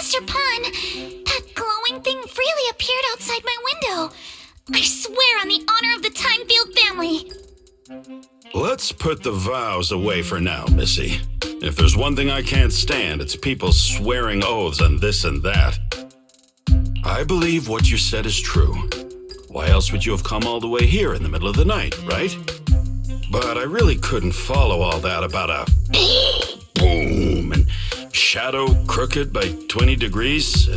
Master Pun, that glowing thing really appeared outside my window. I swear on the honor of the Timefield family. Let's put the vows away for now, Missy. If there's one thing I can't stand, it's people swearing oaths and this and that. I believe what you said is true. Why else would you have come all the way here in the middle of the night, right? But I really couldn't follow all that about a boom and shadow crooked by 20 degrees.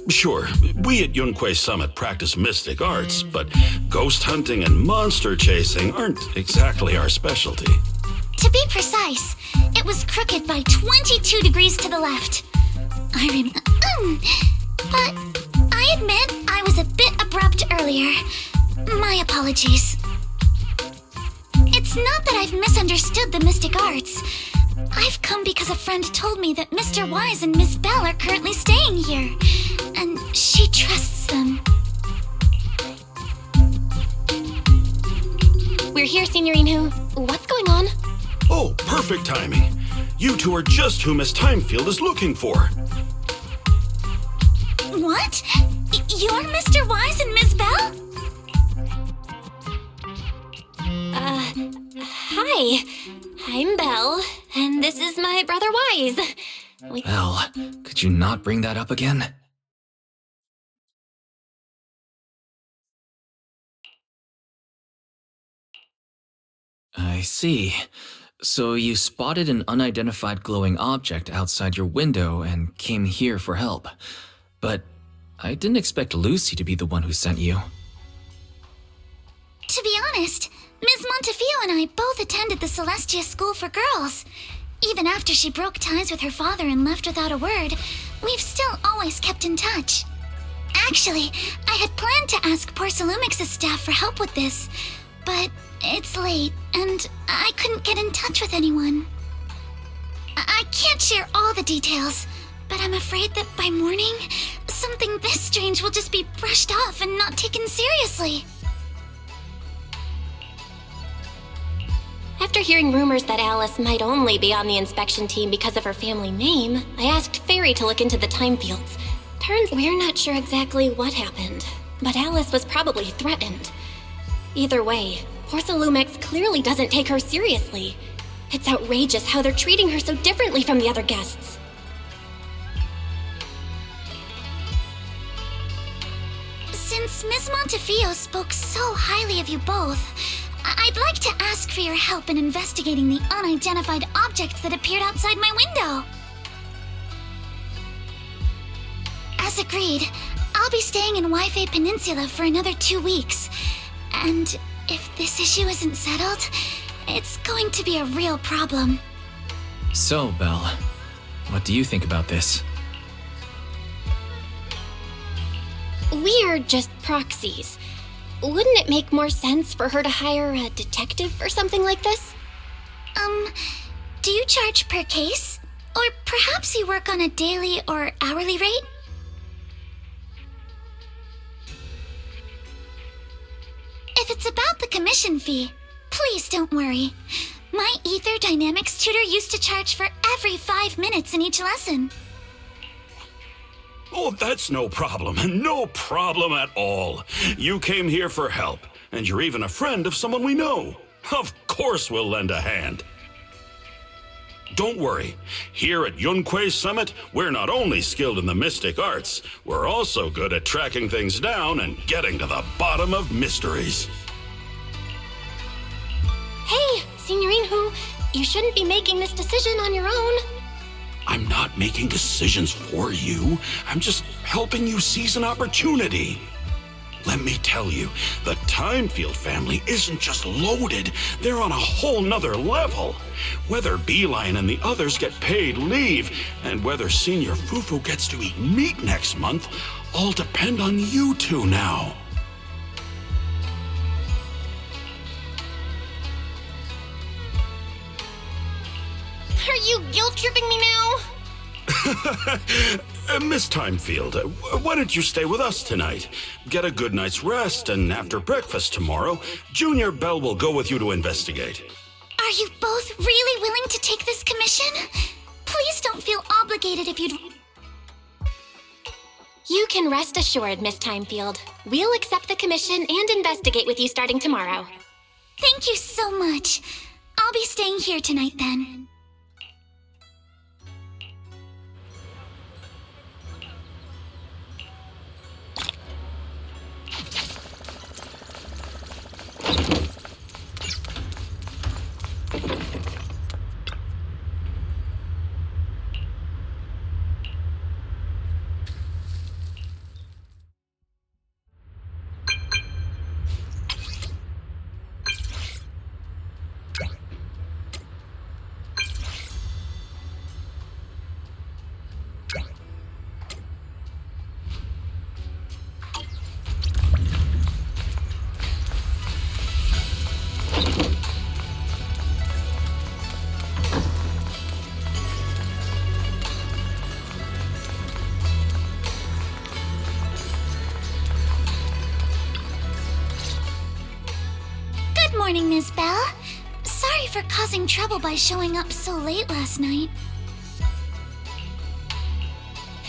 Sure, we at Yunquay Summit practice mystic arts, but ghost hunting and monster chasing aren't exactly our specialty. To be precise, it was crooked by 22 degrees to the left. But I admit I was a bit abrupt earlier. My apologies. It's not that I've misunderstood the mystic arts. I've come because a friend told me that Mr. Wise and Miss Bell are currently staying here, and she trusts them. We're here, Signorine Who. What's going on? Oh, perfect timing. You two are just who Miss Timefield is looking for. What? You're Mr. Wise and Miss Bell? Hi. I'm Belle, and this is my brother Wise. Belle, could you not bring that up again? I see. So you spotted an unidentified glowing object outside your window and came here for help. But I didn't expect Lucy to be the one who sent you. To be honest, Ms. Montefiore and I both attended the Celestia School for Girls. Even after she broke ties with her father and left without a word, we've still always kept in touch. Actually, I had planned to ask Porcelumix's staff for help with this, but it's late, and I couldn't get in touch with anyone. I can't share all the details, but I'm afraid that by morning, something this strange will just be brushed off and not taken seriously. After hearing rumors that Alice might only be on the inspection team because of her family name, I asked Fairy to look into the Timefields. Turns we're not sure exactly what happened, but Alice was probably threatened. Either way, Porcelumix clearly doesn't take her seriously. It's outrageous how they're treating her so differently from the other guests. Since Ms. Montefiore spoke so highly of you both, I'd like to ask for your help in investigating the unidentified object that appeared outside my window. As agreed, I'll be staying in Waifei Peninsula for another 2 weeks. And if this issue isn't settled, it's going to be a real problem. So, Belle, what do you think about this? We're just proxies. Wouldn't it make more sense for her to hire a detective for something like this? Do you charge per case? Or perhaps you work on a daily or hourly rate? If it's about the commission fee, please don't worry. My Ether Dynamics tutor used to charge for every 5 minutes in each lesson. Oh, that's no problem. No problem at all. You came here for help, and you're even a friend of someone we know. Of course we'll lend a hand. Don't worry. Here at Yunquay Summit, we're not only skilled in the mystic arts, we're also good at tracking things down and getting to the bottom of mysteries. Hey, Signorine Who, you shouldn't be making this decision on your own. I'm not making decisions for you. I'm just helping you seize an opportunity. Let me tell you, the Timefield family isn't just loaded, they're on a whole nother level. Whether Beeline and the others get paid leave, and whether Senior Fufu gets to eat meat next month, all depend on you two now. Are you guilt-tripping me now? Miss Timefield, why don't you stay with us tonight? Get a good night's rest, and after breakfast tomorrow, Junior Bell will go with you to investigate. Are you both really willing to take this commission? Please don't feel obligated if you'd... You can rest assured, Miss Timefield. We'll accept the commission and investigate with you starting tomorrow. Thank you so much. I'll be staying here tonight then. Good morning, Ms. Bell. Sorry for causing trouble by showing up so late last night.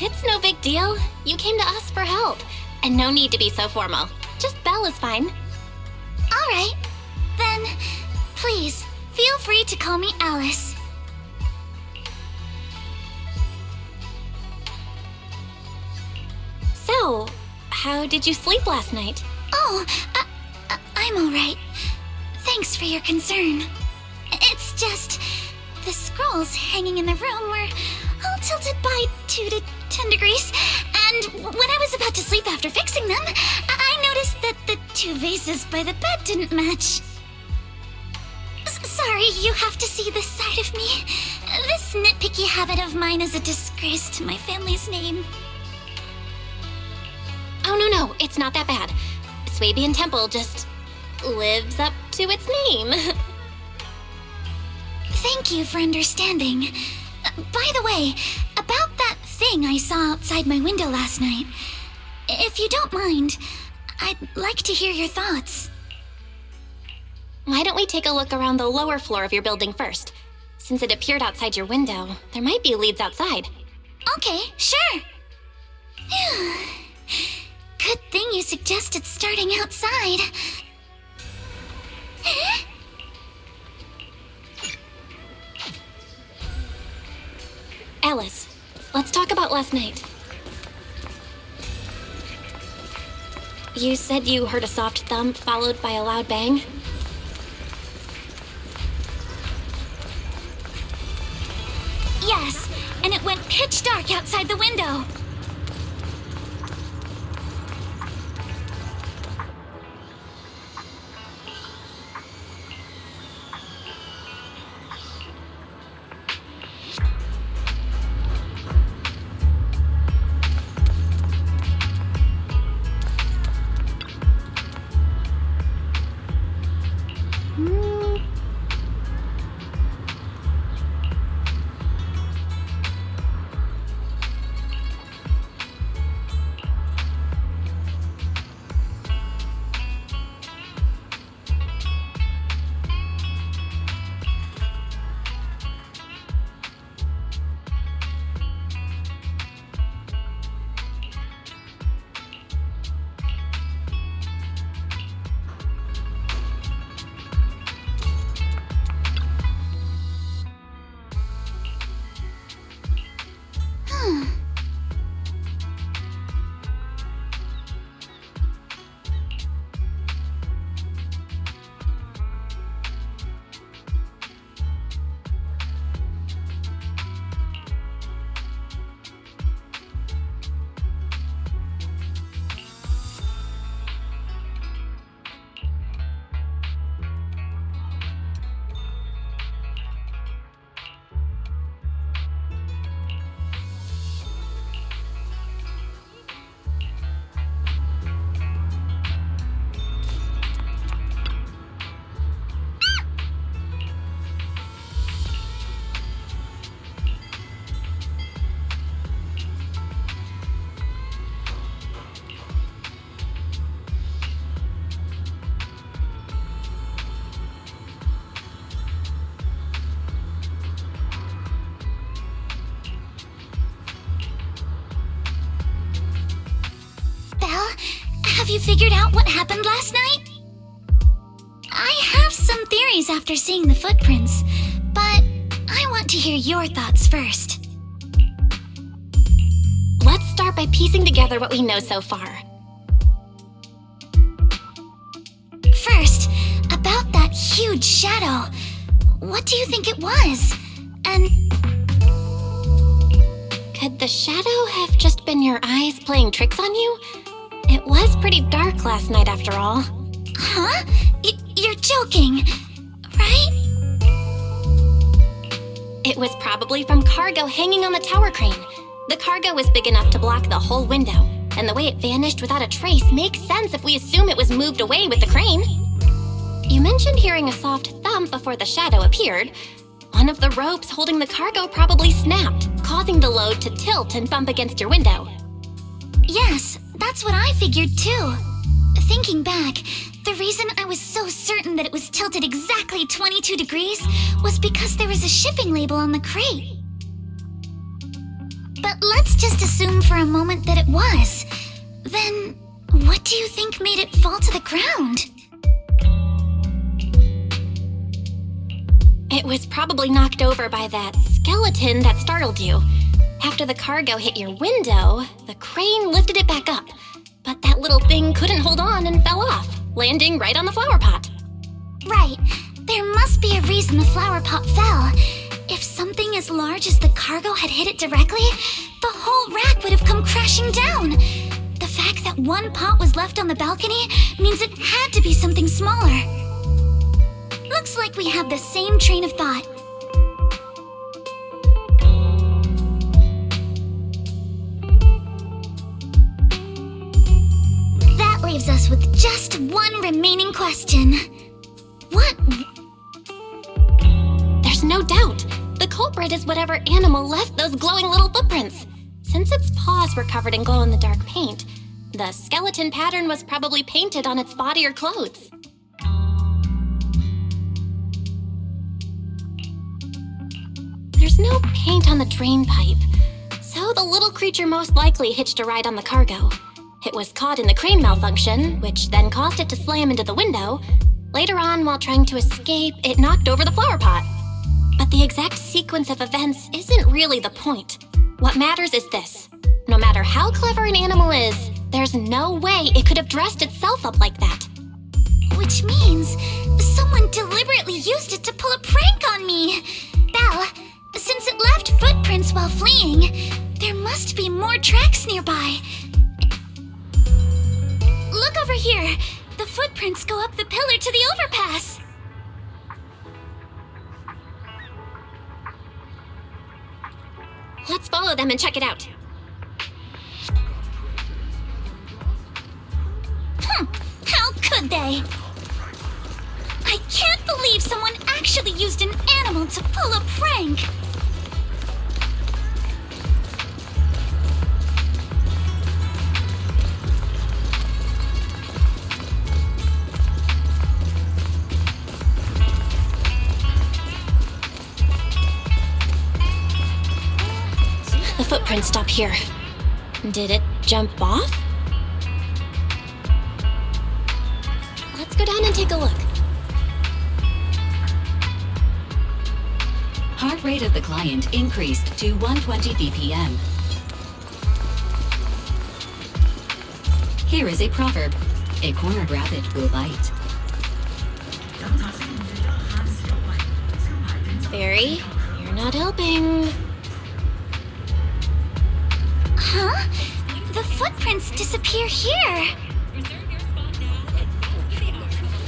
It's no big deal. You came to us for help. And no need to be so formal. Just Belle is fine. All right. Then, please, feel free to call me Alice. So, how did you sleep last night? Oh, I'm all right. Thanks for your concern. It's just the scrolls hanging in the room were all tilted by 2 to 10 degrees, and when I was about to sleep after fixing them, I noticed that the 2 vases by the bed didn't match. Sorry, you have to see this side of me. This nitpicky habit of mine is a disgrace to my family's name. Oh, no, it's not that bad. Swabian Temple just lives up to its name. Thank you for understanding. By the way, about that thing I saw outside my window last night, if you don't mind, I'd like to hear your thoughts. Why don't we take a look around the lower floor of your building first? Since it appeared outside your window, there might be leads outside. Okay, sure. Good thing you suggested starting outside. Alice, let's talk about last night. You said you heard a soft thump followed by a loud bang? Yes, and it went pitch dark outside the window. Have you figured out what happened last night? I have some theories after seeing the footprints, but I want to hear your thoughts first. Let's start by piecing together what we know so far. First, about that huge shadow. What do you think it was? And Could the shadow have just been your eyes playing tricks on you? It was pretty dark last night after all. huh? You're joking, right? It was probably from cargo hanging on the tower crane. The cargo was big enough to block the whole window, and the way it vanished without a trace makes sense if we assume it was moved away with the crane. You mentioned hearing a soft thump before the shadow appeared. One of the ropes holding the cargo probably snapped, causing the load to tilt and bump against your window. Yes, that's what I figured too. Thinking back, the reason I was so certain that it was tilted exactly 22 degrees was because there was a shipping label on the crate. But let's just assume for a moment that it was. Then, what do you think made it fall to the ground? It was probably knocked over by that skeleton that startled you. After the cargo hit your window, the crane lifted it back up. But that little thing couldn't hold on and fell off, landing right on the flower pot. Right. There must be a reason the flower pot fell. If something as large as the cargo had hit it directly, the whole rack would have come crashing down. The fact that one pot was left on the balcony means it had to be something smaller. Looks like we have the same train of thought. That leaves us with just one remaining question. What? There's no doubt. The culprit is whatever animal left those glowing little footprints. Since its paws were covered in glow-in-the-dark paint, the skeleton pattern was probably painted on its body or clothes. There's no paint on the drain pipe, so the little creature most likely hitched a ride on the cargo. It was caught in the crane malfunction, which then caused it to slam into the window. Later on, while trying to escape, it knocked over the flower pot. But the exact sequence of events isn't really the point. What matters is this. No matter how clever an animal is, there's no way it could have dressed itself up like that. Which means someone deliberately used it to pull a prank on me. Belle, since it left footprints while fleeing, there must be more tracks nearby. Look over here. The footprints go up the pillar to the overpass. Let's follow them and check it out. How could they? I can't believe someone actually used an animal to pull a prank. The footprints stop here. Did it jump off? Let's go down and take a look. Heart rate of the client increased to 120 BPM. Here is a proverb. A cornered rabbit will bite. Fairy, you're not helping. Huh? The footprints disappear here.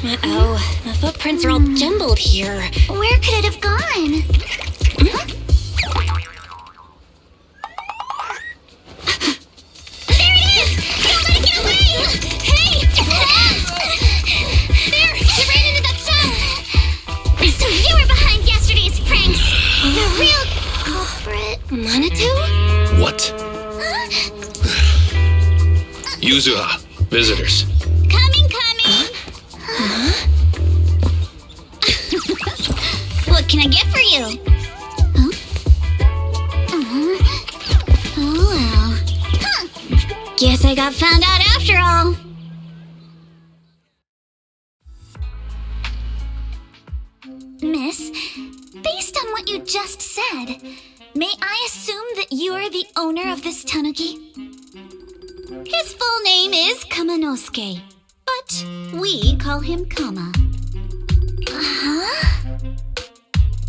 Uh-oh, the footprints are all jumbled here. Where could it have gone? Huh? There it is! Don't let it get away! Hey! There! You ran into that chum! So you were behind yesterday's pranks! The real culprit... Manitou? What? Yuzura, visitors. Coming! What can I get for you? Oh, well. Huh. Guess I got found out after all. curious. Based on what you just said, may I assume that you're the owner of this tanuki? His full name is Kamanosuke, but we call him Kama. Huh?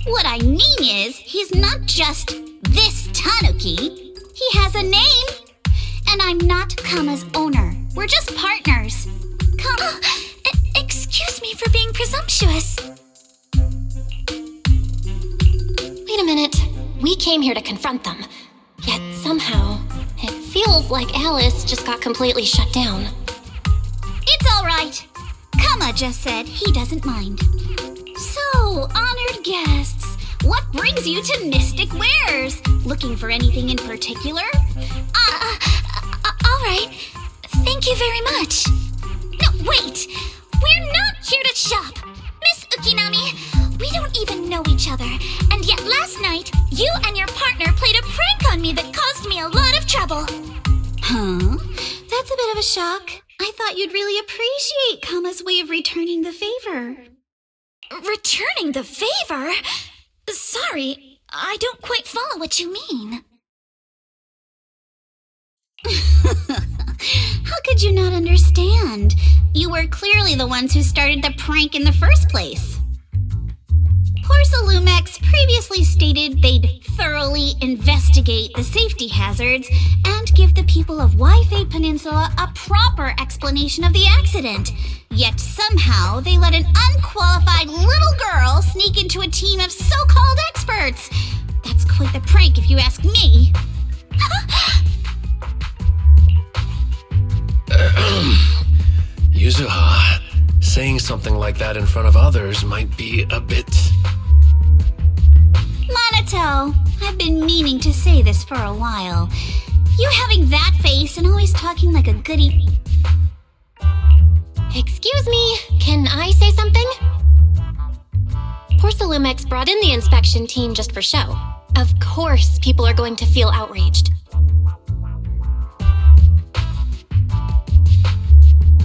What I mean is, he's not just this tanuki. He has a name. And I'm not Kama's owner. We're just partners. Kama... Excuse me for being presumptuous. Wait a minute. We came here to confront them. Yet somehow, it feels like Alice just got completely shut down. It's all right. Kama just said he doesn't mind. So, honored guests, what brings you to Mystic Wares? Looking for anything in particular? All right. Thank you very much. No, wait. We're not here to shop. Miss Ukinami, we don't even know each other. And yet last night, you and your partner played a prank on me that caused me a lot of trouble. Huh? That's a bit of a shock. I thought you'd really appreciate Kama's way of returning the favor. Returning the favor? Sorry, I don't quite follow what you mean. How could you not understand? You were clearly the ones who started the prank in the first place. Porcelumex previously stated they'd thoroughly investigate the safety hazards and give the people of Waifei Peninsula a proper explanation of the accident. Yet somehow they let an unqualified little girl sneak into a team of so-called experts. That's quite the prank if you ask me. Yuzuha, saying something like that in front of others might be a bit... Monato, I've been meaning to say this for a while. You having that face and always talking like a goody... Excuse me, can I say something? Porcelumex brought in the inspection team just for show. Of course, people are going to feel outraged.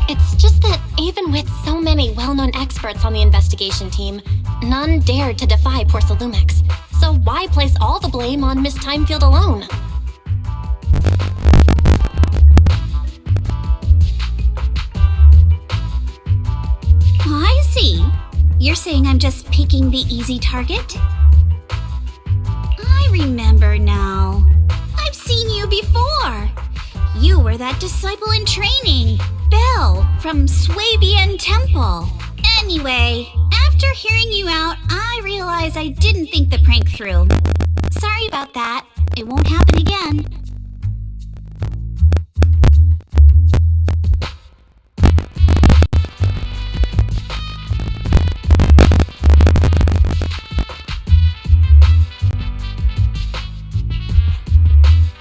It's just that even with so many well-known experts on the investigation team, none dared to defy Porcelumex. So why place all the blame on Miss Timefield alone? Oh, I see. You're saying I'm just picking the easy target? I remember now. I've seen you before. You were that disciple in training, Belle, from Swabian Temple. Anyway, after hearing you out, I realized I didn't think the prank through. Sorry about that. It won't happen again.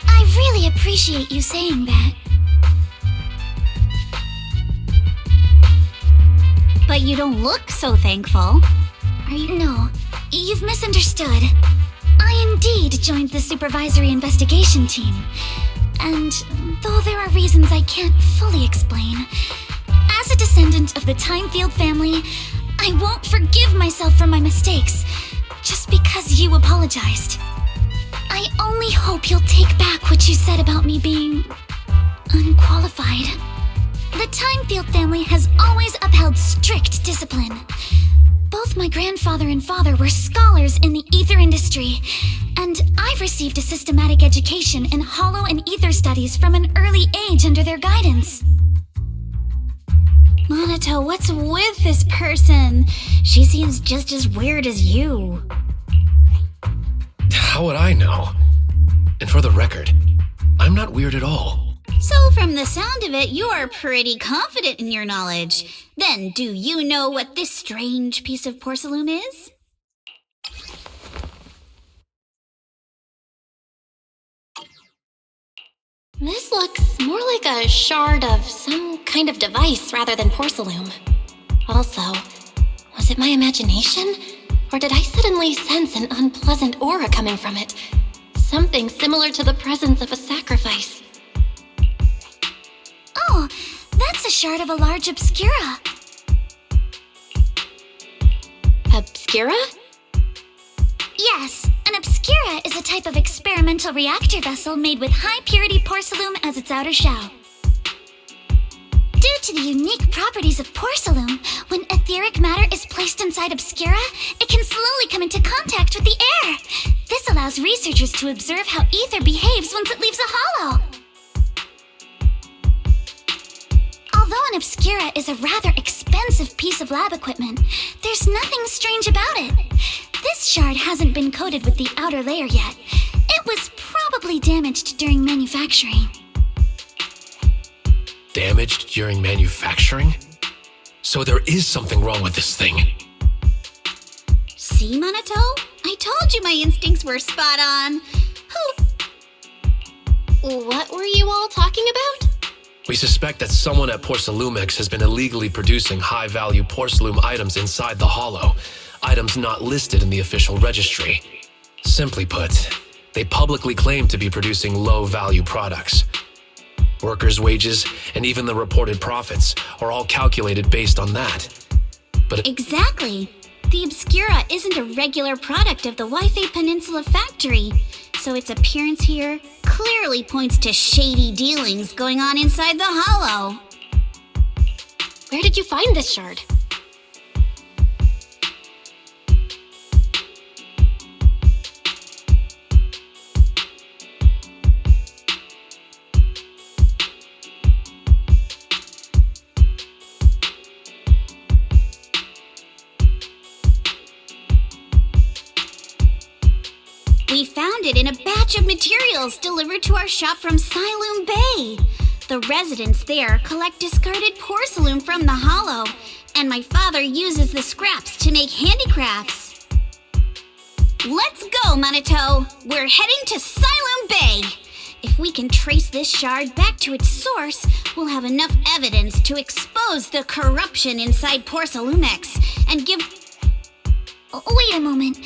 I really appreciate you saying that. But you don't look so thankful. Are you? No, you've misunderstood. I indeed joined the supervisory investigation team. And though there are reasons I can't fully explain, as a descendant of the Timefield family, I won't forgive myself for my mistakes just because you apologized. I only hope you'll take back what you said about me being unqualified. The Timefield family has always upheld strict discipline. Both my grandfather and father were scholars in the ether industry, and I've received a systematic education in hollow and ether studies from an early age under their guidance. Monato, what's with this person? She seems just as weird as you. How would I know? And for the record, I'm not weird at all. So from the sound of it, you're pretty confident in your knowledge. Then, do you know what this strange piece of porcelain is? This looks more like a shard of some kind of device rather than porcelain. Also, was it my imagination? Or did I suddenly sense an unpleasant aura coming from it? Something similar to the presence of a sacrifice. Oh, that's a shard of a large obscura. Obscura? Yes, an obscura is a type of experimental reactor vessel made with high-purity porcelain as its outer shell. Due to the unique properties of porcelain, when etheric matter is placed inside obscura, it can slowly come into contact with the air. This allows researchers to observe how ether behaves once it leaves a hollow. Although an obscura is a rather expensive piece of lab equipment, there's nothing strange about it. This shard hasn't been coated with the outer layer yet. It was probably damaged during manufacturing. Damaged during manufacturing? So there is something wrong with this thing. See, Minato? I told you my instincts were spot on. What were you all talking about? We suspect that someone at Porcelumex has been illegally producing high-value porcelain items inside the hollow, items not listed in the official registry. Simply put, they publicly claim to be producing low-value products. Workers' wages and even the reported profits are all calculated based on that. But Exactly. The Obscura isn't a regular product of the Waifei Peninsula factory, so its appearance here clearly points to shady dealings going on inside the hollow. Where did you find this shard? We found it in a batch of materials delivered to our shop from Siloom Bay. The residents there collect discarded porcelain from the hollow, and my father uses the scraps to make handicrafts. Let's go, Minato! We're heading to Siloom Bay! If we can trace this shard back to its source, we'll have enough evidence to expose the corruption inside Porcelumex and give... Wait a moment.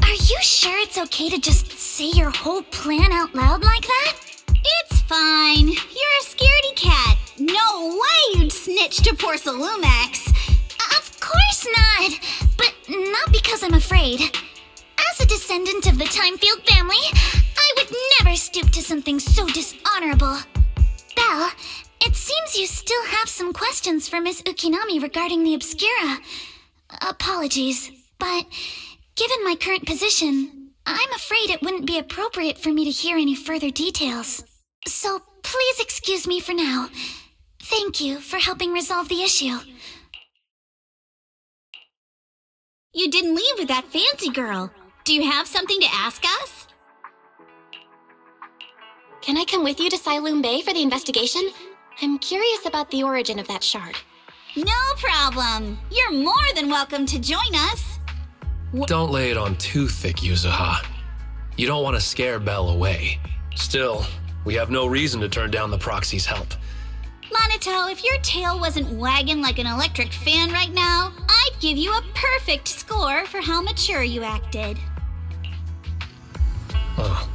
Are you sure it's okay to just say your whole plan out loud like that? It's fine. You're a scaredy cat. No way you'd snitch to Porcelumex. Of course not! But not because I'm afraid. As a descendant of the Timefield family, I would never stoop to something so dishonorable. Belle, it seems you still have some questions for Miss Ukinami regarding the Obscura. Apologies, but given my current position, I'm afraid it wouldn't be appropriate for me to hear any further details. So please excuse me for now. Thank you for helping resolve the issue. You didn't leave with that fancy girl. Do you have something to ask us? Can I come with you to Siloom Bay for the investigation? I'm curious about the origin of that shard. No problem. You're more than welcome to join us. don't lay it on too thick, Yuzuha. You don't want to scare Belle away. Still, we have no reason to turn down the proxy's help. Minato, if your tail wasn't wagging like an electric fan right now, I'd give you a perfect score for how mature you acted. Oh.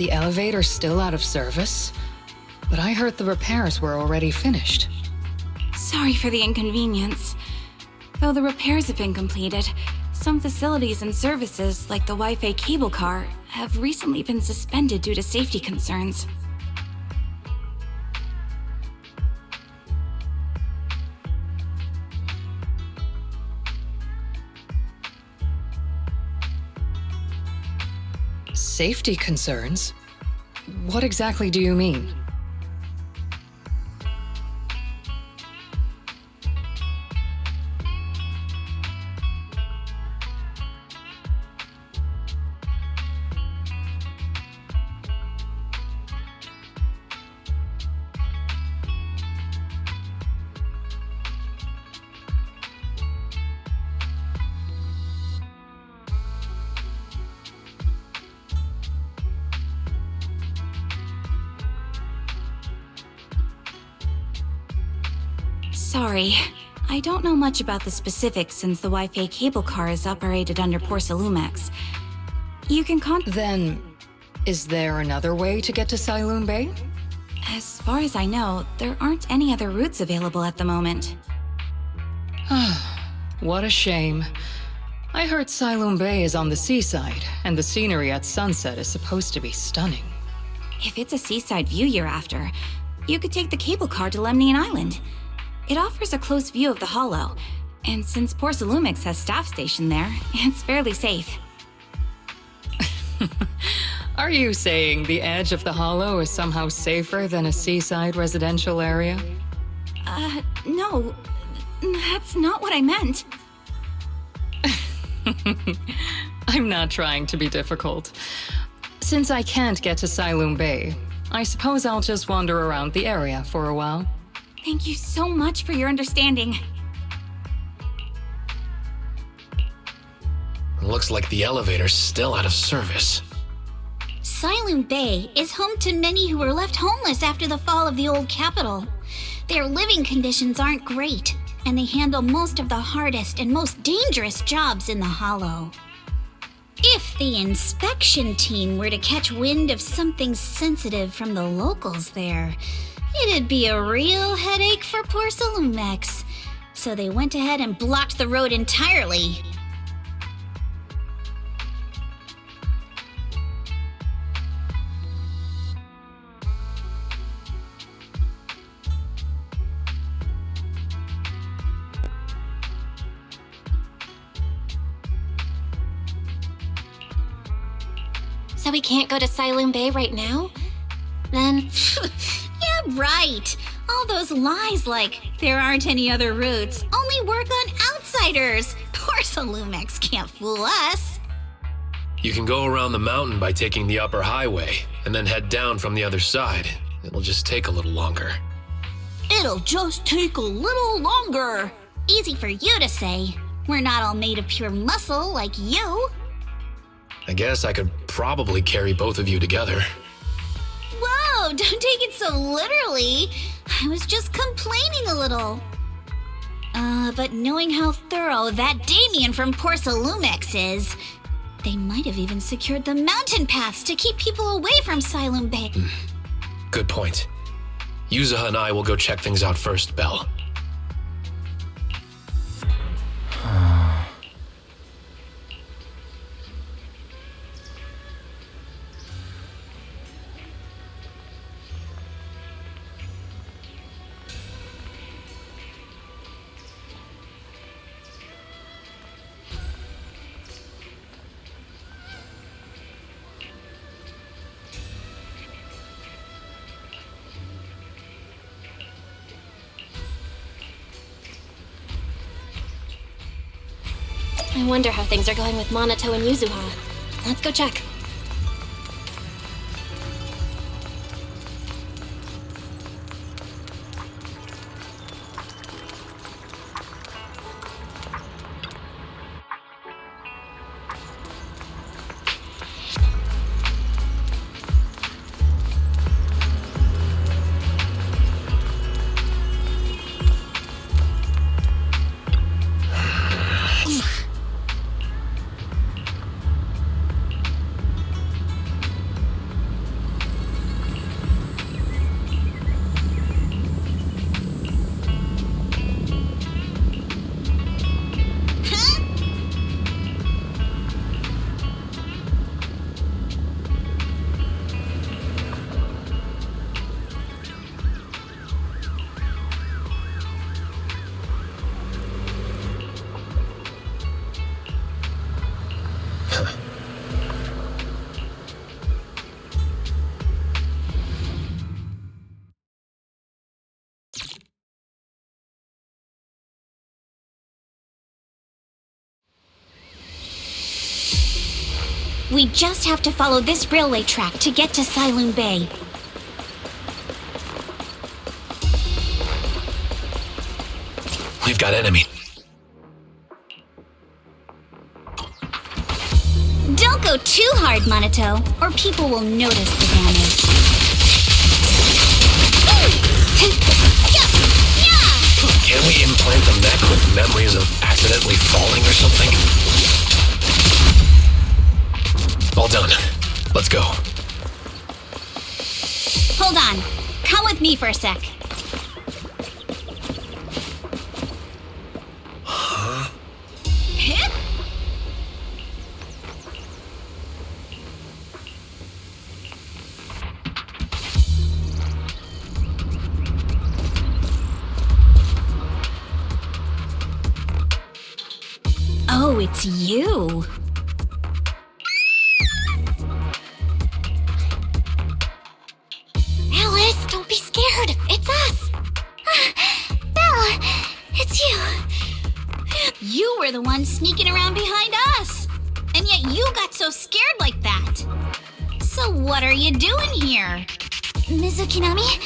the elevator's still out of service? But I heard the repairs were already finished. Sorry for the inconvenience. Though the repairs have been completed, some facilities and services, like the Wi-Fi cable car, have recently been suspended due to safety concerns. Safety concerns? What exactly do you mean? Sorry, I don't know much about the specifics since the Wi-Fi cable car is operated under Porsalumex. You can Then, is there another way to get to Siloon Bay? As far as I know, there aren't any other routes available at the moment. What a shame. I heard Siloon Bay is on the seaside, and the scenery at sunset is supposed to be stunning. If it's a seaside view you're after, you could take the cable car to Lemnian Island. It offers a close view of the Hollow, and since Porsalumex has staff stationed there, it's fairly safe. Are you saying the edge of the Hollow is somehow safer than a seaside residential area? No. That's not what I meant. I'm not trying to be difficult. Since I can't get to Siloon Bay, I suppose I'll just wander around the area for a while. Thank you so much for your understanding. Looks like the elevator's still out of service. Siloon Bay is home to many who were left homeless after the fall of the old capital. Their living conditions aren't great, and they handle most of the hardest and most dangerous jobs in the Hollow. If the inspection team were to catch wind of something sensitive from the locals there, it'd be a real headache for Porsalumex. So they went ahead and blocked the road entirely. So we can't go to Siloon Bay right now? Then... Yeah, right. All those lies like there aren't any other routes only work on outsiders. Porsalumex can't fool us. You can go around the mountain by taking the upper highway, and then head down from the other side. It'll just take a little longer. It'll just take a little longer. Easy for you to say. We're not all made of pure muscle like you. I guess I could probably carry both of you together. Whoa, don't take it so literally. I was just complaining a little. But knowing how thorough that Damien from Porsalumex is, they might have even secured the mountain paths to keep people away from Siloon Bay. Good point. Yuzuha and I will go check things out first, Belle. I wonder how things are going with Monato and Yuzuha. Let's go check. We just have to follow this railway track to get to Sailoon Bay. We've got enemy. Don't go too hard, Monato, or people will notice the damage. Can we implant the mech with memories of accidentally falling or something? All done. Let's go. Hold on. Come with me for a sec. Hip? Oh, it's you. Alice, don't be scared. It's us. Belle, it's you. You were the one sneaking around behind us. And yet you got so scared like that. So what are you doing here? Mizukinami?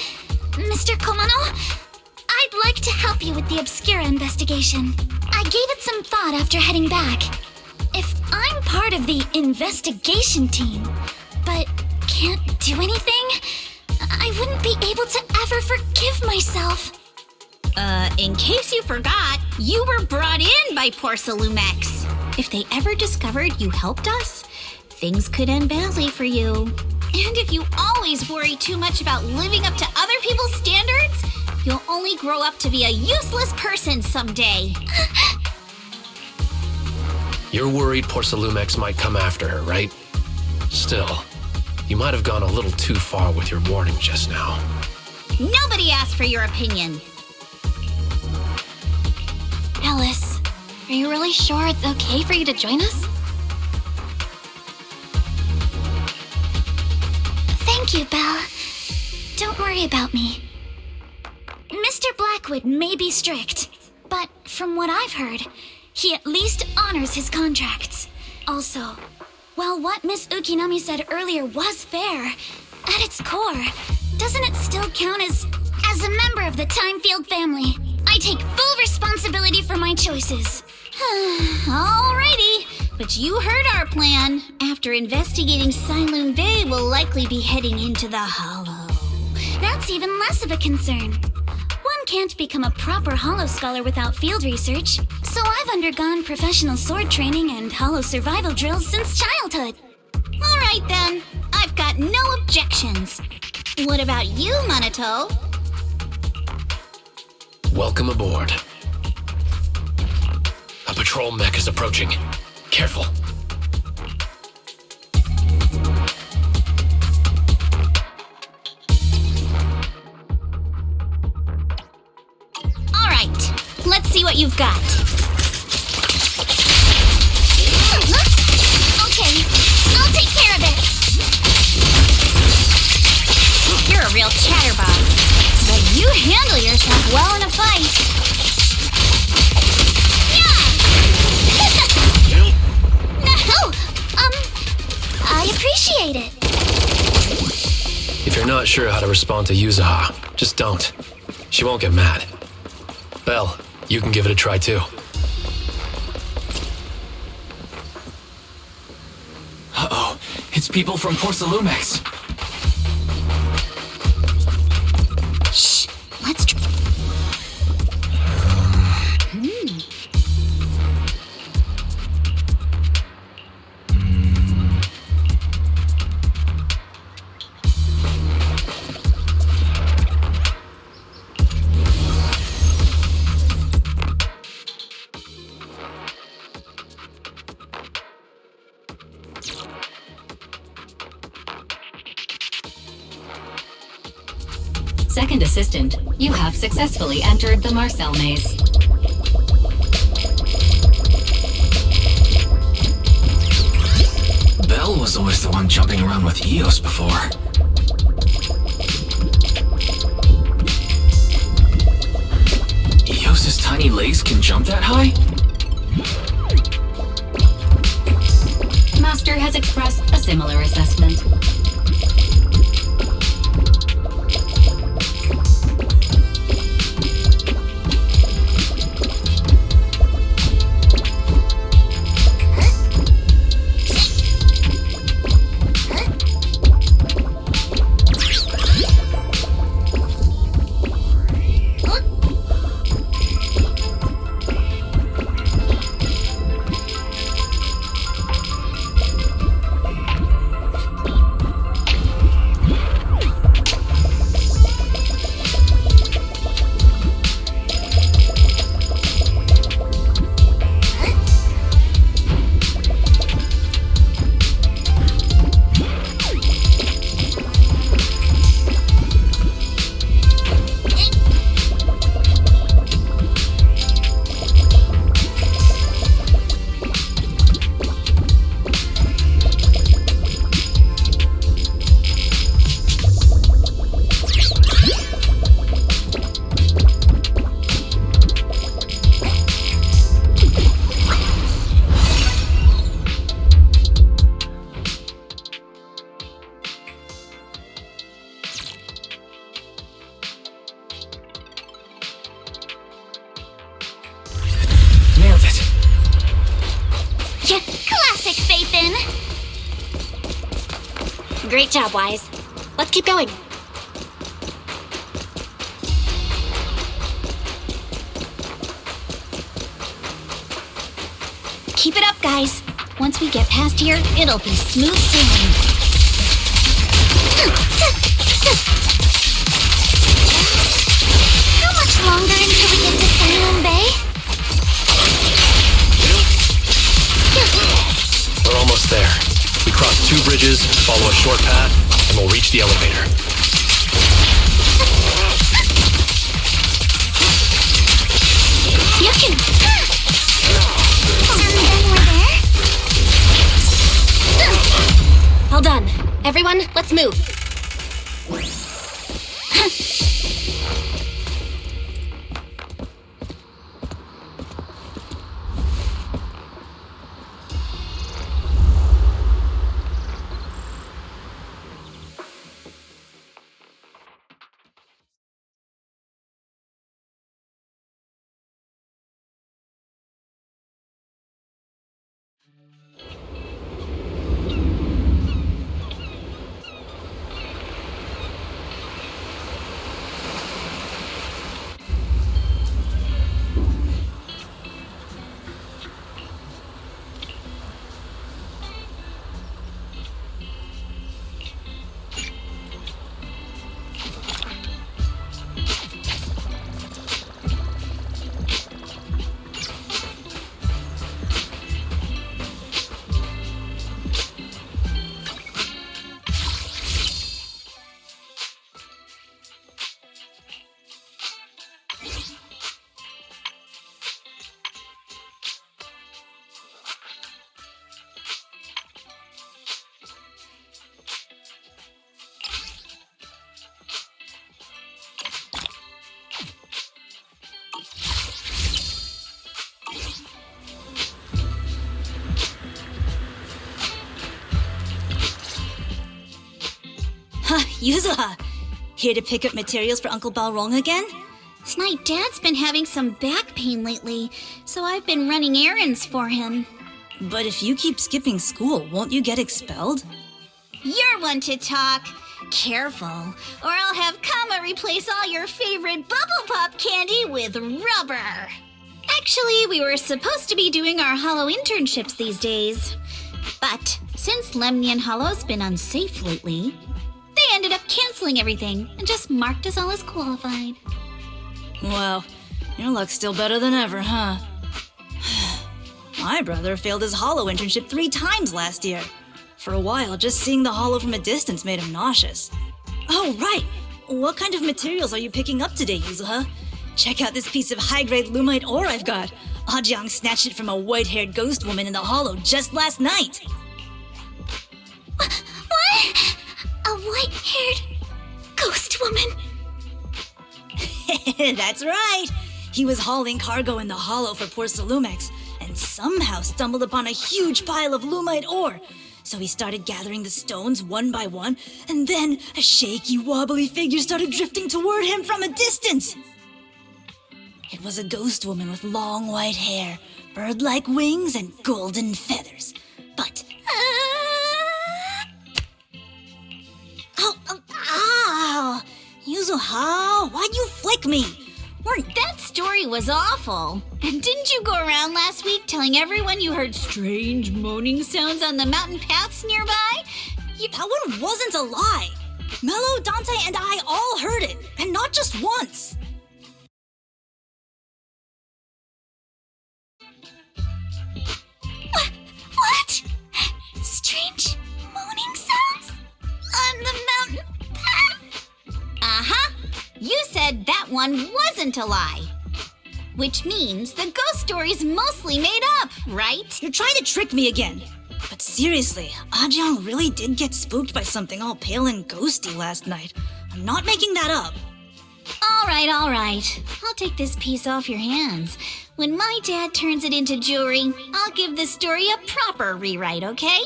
Mr. Komano? I'd like to help you with the Obscura investigation. I gave it some thought after heading back. If I'm part of the investigation team, but can't do anything, I wouldn't be able to ever forgive myself. In case you forgot, you were brought in by Porcelumex. If they ever discovered you helped us, things could end badly for you. And if you always worry too much about living up to other people's standards, you'll only grow up to be a useless person someday. You're worried Porcelumex might come after her, right? Still, you might have gone a little too far with your warning just now. Nobody asked for your opinion. Alice, are you really sure it's okay for you to join us? Thank you, Belle. Don't worry about me. Mr. Blackwood may be strict, but from what I've heard, he at least honors his contracts. Also, while what Miss Ukinami said earlier was fair, at its core, doesn't it still count as a member of the Timefield family? I take full responsibility for my choices. Alrighty, but you heard our plan. After investigating Sailoon Bay, we'll likely be heading into the Hollow. That's even less of a concern. One can't become a proper Hollow scholar without field research, so I've undergone professional sword training and Hollow survival drills since childhood. Alright then, I've got no objections. What about you, Monato? Welcome aboard. A patrol mech is approaching. Careful. Alright, let's see what you've got. Okay, I'll take care of it. You're a real chatterbox, but you handle yourself well in a fight. No, I appreciate it. If you're not sure how to respond to Yuzaha, just don't. She won't get mad. Belle, you can give it a try too. Uh-oh, it's people from Porcelumex. Shh, let's try. Second assistant, you have successfully entered the Marcel maze. Belle was always the one jumping around with Eos before. Eos's tiny legs can jump that high? Master has expressed a similar assessment. Nailed it. Yeah, classic Phaethon! Great job, Wise. Let's keep going. Keep it up, guys. Once we get past here, it'll be smooth sailing. How much longer until we get to Silent Bay? We're almost there. We cross 2 bridges, follow a short path, and we'll reach the elevator. You can... And then we're there? All done. Everyone, let's move. Yuzuha, here to pick up materials for Uncle Balrog again? My dad's been having some back pain lately, so I've been running errands for him. But if you keep skipping school, won't you get expelled? You're one to talk. Careful, or I'll have Kama replace all your favorite Bubble Pop candy with rubber. Actually, we were supposed to be doing our Hollow internships these days. But since Lemnian Hollow's been unsafe lately, they ended up canceling everything and just marked us all as qualified. Well, your luck's still better than ever, huh? My brother failed his Hollow internship 3 times last year. For a while, just seeing the Hollow from a distance made him nauseous. Oh, right! What kind of materials are you picking up today, Yuzuha? Check out this piece of high-grade Lumite ore I've got. Ajang snatched it from a white-haired ghost woman in the Hollow just last night. What? A white-haired ghost woman? That's right! He was hauling cargo in the Hollow for Port Salumex, and somehow stumbled upon a huge pile of Lumite ore. So he started gathering the stones one by one, and then a shaky, wobbly figure started drifting toward him from a distance. It was a ghost woman with long white hair, bird-like wings, and golden feathers. But... Ow! Yuzuha, why'd you flick me? That story was awful. And didn't you go around last week telling everyone you heard strange moaning sounds on the mountain paths nearby? That one wasn't a lie. Mello, Dante, and I all heard it, and not just once. What? Strange moaning sounds? On the mountain path? Uh-huh. You said that one wasn't a lie. Which means the ghost story's mostly made up, right? You're trying to trick me again. But seriously, Ajang really did get spooked by something all pale and ghosty last night. I'm not making that up. All right. I'll take this piece off your hands. When my dad turns it into jewelry, I'll give the story a proper rewrite, okay?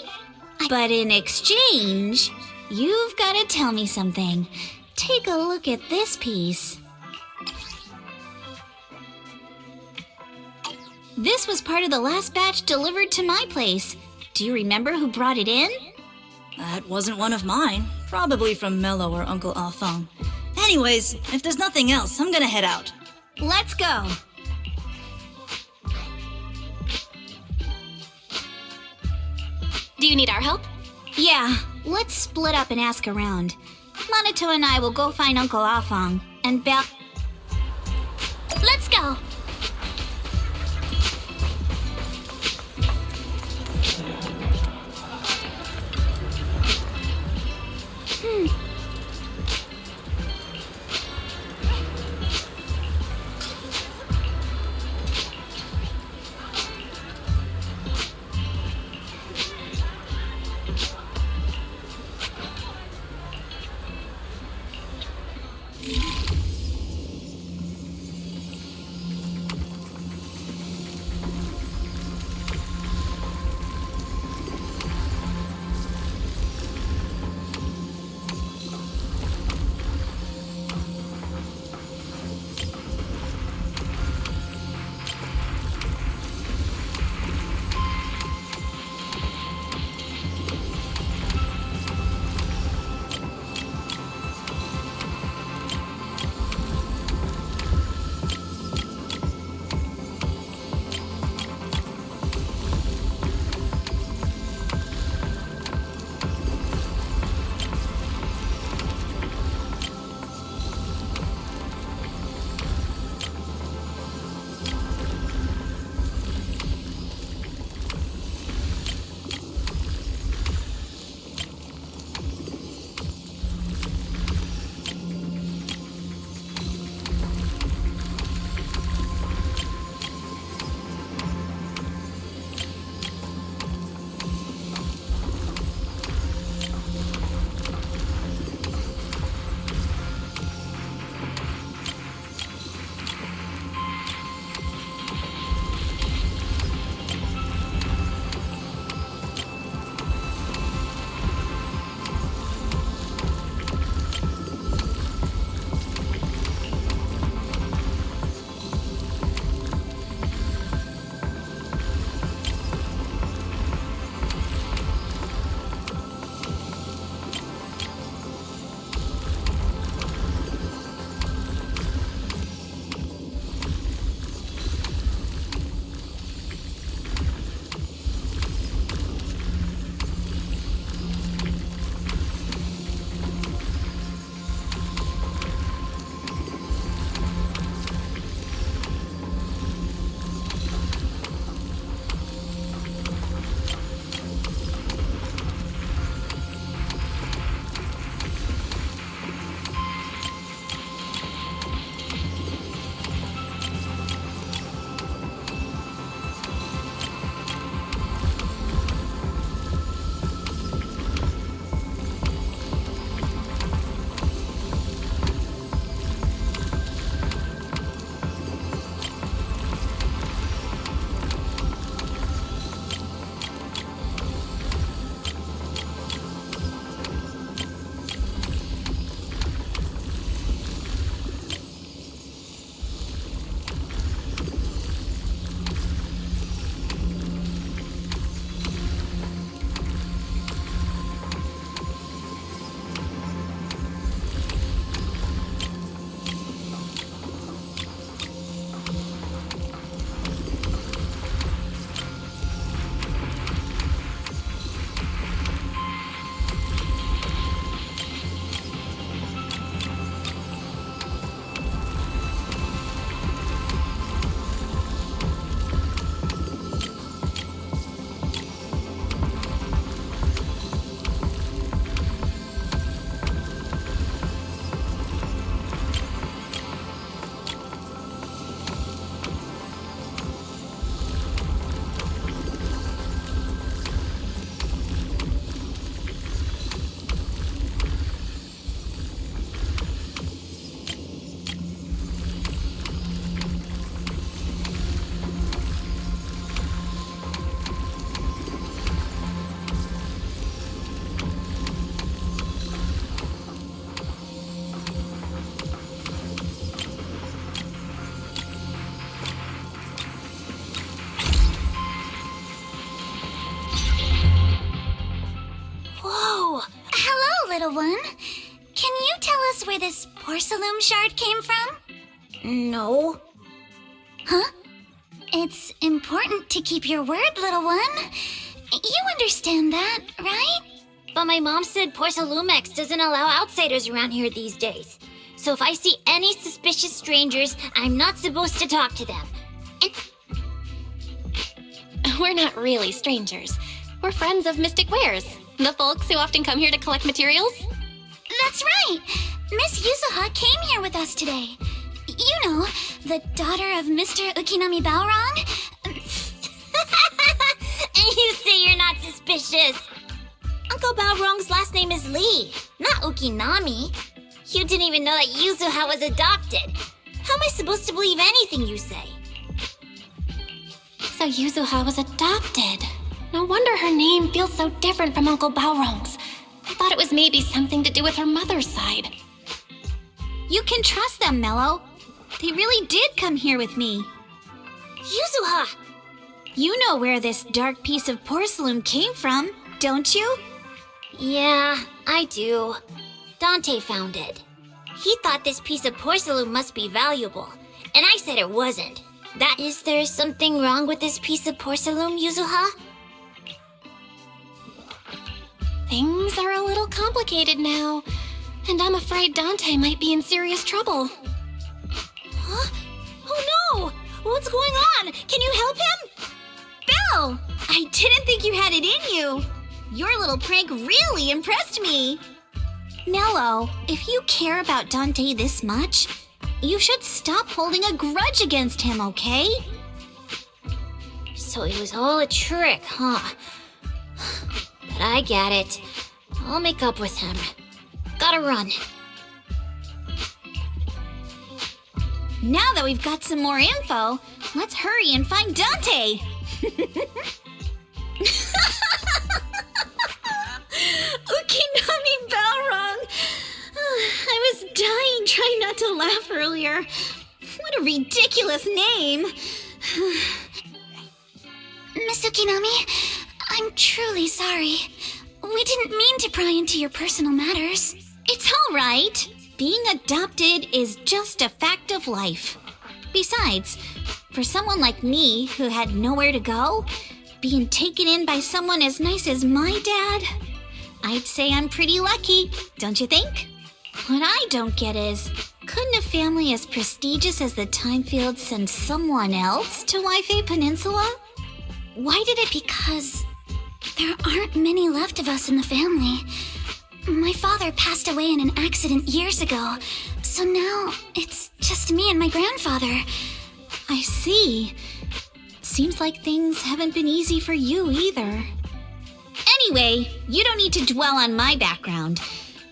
But in exchange, you've got to tell me something. Take a look at this piece. This was part of the last batch delivered to my place. Do you remember who brought it in? That wasn't one of mine. Probably from Mello or Uncle Alphong. Anyways, if there's nothing else, I'm gonna head out. Let's go. Do you need our help? Yeah, let's split up and ask around. Monato and I will go find Uncle Alphong, and Belle... Let's go. little one. Can you tell us where this porcelain shard came from? No. Huh? It's important to keep your word, little one. You understand that, right? But my mom said Porcelumex doesn't allow outsiders around here these days. So if I see any suspicious strangers, I'm not supposed to talk to them. And We're not really strangers. We're friends of Mystic Wares, the folks who often come here to collect materials. That's right! Miss Yuzuha came here with us today. You know, the daughter of Mr. Ukinami Balrog. And you say you're not suspicious. Uncle Balrog's last name is Lee, not Ukinami. You didn't even know that Yuzuha was adopted. How am I supposed to believe anything you say? So Yuzuha was adopted. No wonder her name feels so different from Uncle Balrog's. I thought it was maybe something to do with her mother's side. You can trust them, Mello. They really did come here with me. Yuzuha! You know where this dark piece of porcelain came from, don't you? Yeah, I do. Dante found it. He thought this piece of porcelain must be valuable, and I said it wasn't. Is there something wrong with this piece of porcelain, Yuzuha? Things are a little complicated now, and I'm afraid Dante might be in serious trouble. Huh? Oh no! What's going on? Can you help him? Belle! I didn't think you had it in you. Your little prank really impressed me. Nello, if you care about Dante this much, you should stop holding a grudge against him, okay? So it was all a trick, huh? But I get it. I'll make up with him. Gotta run. Now that we've got some more info, let's hurry and find Dante! Ukinami Balrog! I was dying trying not to laugh earlier. What a ridiculous name! Miss Ukinami, I'm truly sorry. We didn't mean to pry into your personal matters. It's all right. Being adopted is just a fact of life. Besides, for someone like me who had nowhere to go, being taken in by someone as nice as my dad, I'd say I'm pretty lucky, don't you think? What I don't get is, couldn't a family as prestigious as the Timefields send someone else to Waifei Peninsula? Why did it? Because there aren't many left of us in the family. My father passed away in an accident years ago, so now it's just me and my grandfather. I see. Seems like things haven't been easy for you either. Anyway, you don't need to dwell on my background.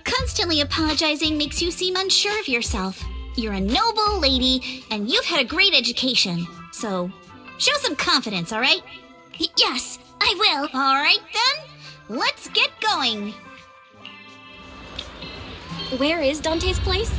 Constantly apologizing makes you seem unsure of yourself. You're a noble lady, and you've had a great education. So, show some confidence, all right? Yes, I will. All right, then. Let's get going. Where is Dante's place?